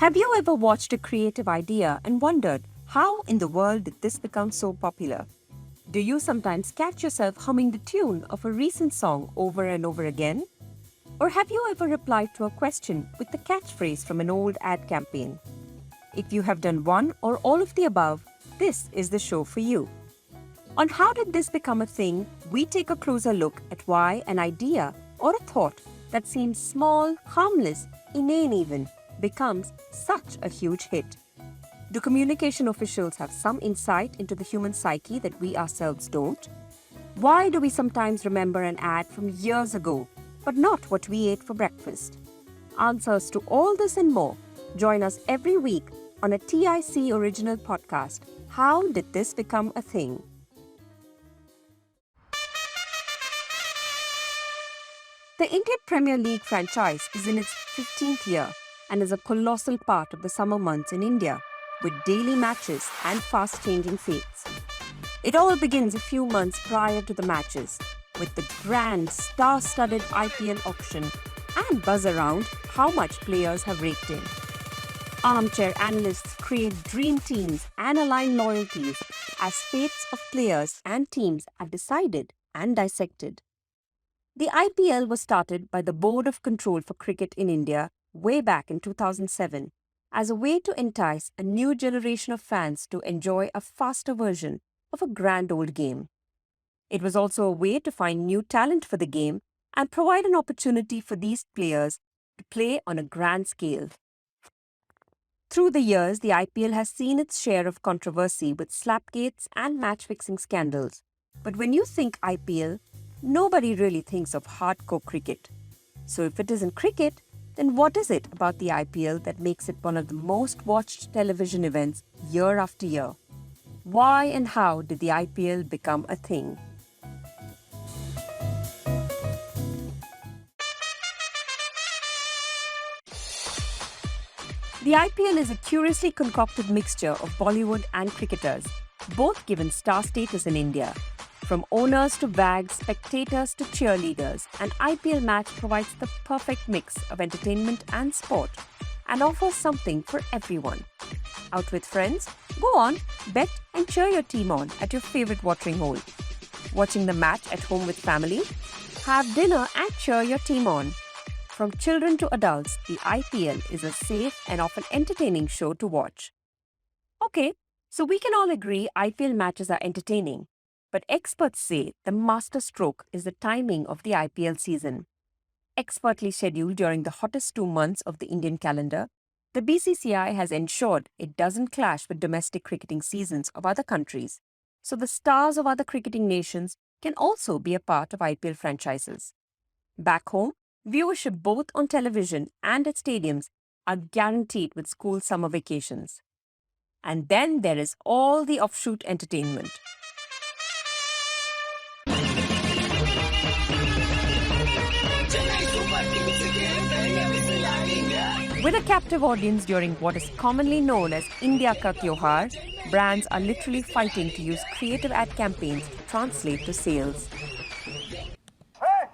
Have you ever watched a creative idea and wondered how in the world did this become so popular? Do you sometimes catch yourself humming the tune of a recent song over and over again? Or have you ever replied to a question with the catchphrase from an old ad campaign? If you have done one or all of the above, this is the show for you. On How Did This Become a Thing, we take a closer look at why an idea or a thought that seems small, harmless, inane even, becomes such a huge hit. Do communication officials have some insight into the human psyche that we ourselves don't? Why do we sometimes remember an ad from years ago, but not what we ate for breakfast? Answers to all this and more. Join us every week on a TIC original podcast, How Did This Become a Thing? The Indian Premier League franchise is in its 15th year and is a colossal part of the summer months in India, with daily matches and fast-changing fates. It all begins a few months prior to the matches, with the grand star-studded IPL auction and buzz around how much players have raked in. Armchair analysts create dream teams and align loyalties as fates of players and teams are decided and dissected. The IPL was started by the Board of Control for Cricket in India way back in 2007 as a way to entice a new generation of fans to enjoy a faster version of a grand old game. It was also a way to find new talent for the game and provide an opportunity for these players to play on a grand scale. Through the years, the IPL has seen its share of controversy with slapgates and match-fixing scandals. But when you think IPL, nobody really thinks of hardcore cricket. So if it isn't cricket, then what is it about the IPL that makes it one of the most watched television events year after year? Why and how did the IPL become a thing? The IPL is a curiously concocted mixture of Bollywood and cricketers, both given star status in India. From owners to wags, spectators to cheerleaders, an IPL match provides the perfect mix of entertainment and sport and offers something for everyone. Out with friends? Go on, bet and cheer your team on at your favorite watering hole. Watching the match at home with family? Have dinner and cheer your team on. From children to adults, the IPL is a safe and often entertaining show to watch. Okay, so we can all agree IPL matches are entertaining. But experts say the master stroke is the timing of the IPL season. Expertly scheduled during the hottest 2 months of the Indian calendar, the BCCI has ensured it doesn't clash with domestic cricketing seasons of other countries, so the stars of other cricketing nations can also be a part of IPL franchises. Back home, viewership both on television and at stadiums are guaranteed with school summer vacations. And then there is all the offshoot entertainment. With a captive audience during what is commonly known as India Ka Tyohar, brands are literally fighting to use creative ad campaigns to translate to sales. Hey,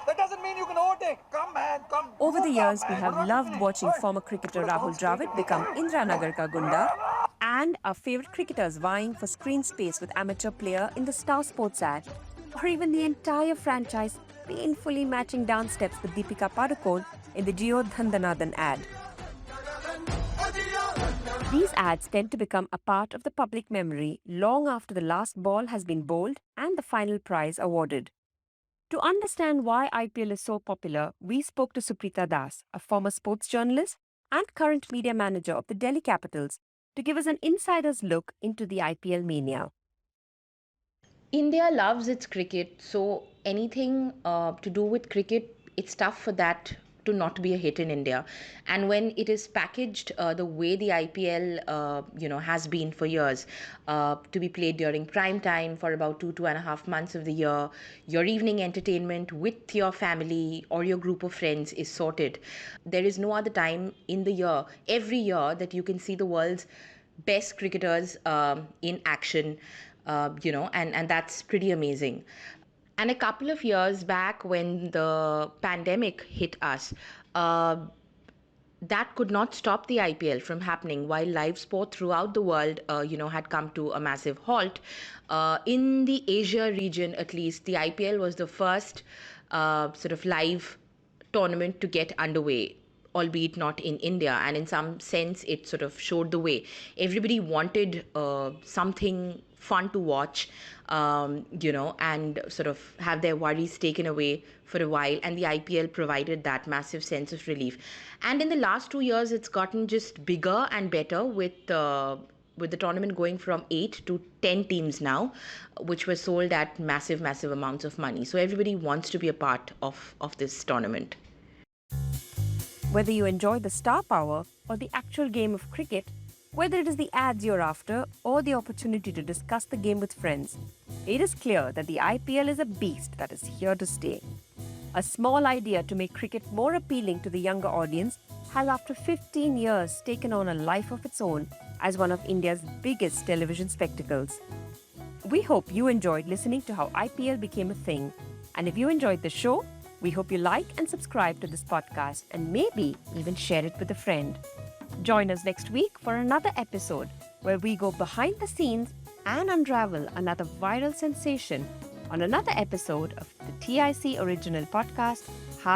that doesn't mean you can overtake. Come, man, come. Over the years, we have loved watching former cricketer Rahul Dravid become Indira Nagar Ka Gunda and our favorite cricketers vying for screen space with amateur player in the Star Sports ad, or even the entire franchise painfully matching dance steps with Deepika Padukone in the Jio Dhandanadan ad. These ads tend to become a part of the public memory long after the last ball has been bowled and the final prize awarded. To understand why IPL is so popular, we spoke to Suprita Das, a former sports journalist and current media manager of the Delhi Capitals, to give us an insider's look into the IPL mania. India loves its cricket, so anything to do with cricket, it's tough for that to not be a hit in India. And when it is packaged the way the IPL, has been for years, to be played during prime time for about 2.5 months of the year, your evening entertainment with your family or your group of friends is sorted. There is no other time in the year, every year, that you can see the world's best cricketers in action, and that's pretty amazing. And a couple of years back, when the pandemic hit us, uh, that could not stop the IPL from happening. While live sport throughout the world, had come to a massive halt. In the Asia region, at least, the IPL was the first sort of live tournament to get underway, albeit not in India. And in some sense, it sort of showed the way. Everybody wanted something fun to watch, and sort of have their worries taken away for a while. And the IPL provided that massive sense of relief. And in the last 2 years, it's gotten just bigger and better with the tournament going from 8 to 10 teams now, which were sold at massive, massive amounts of money. So everybody wants to be a part of this tournament. Whether you enjoy the star power or the actual game of cricket, whether it is the ads you're after or the opportunity to discuss the game with friends, it is clear that the IPL is a beast that is here to stay. A small idea to make cricket more appealing to the younger audience has, after 15 years, taken on a life of its own as one of India's biggest television spectacles. We hope you enjoyed listening to how IPL became a thing. And if you enjoyed the show, we hope you like and subscribe to this podcast and maybe even share it with a friend. Join us next week for another episode where we go behind the scenes and unravel another viral sensation on another episode of the TIC original podcast,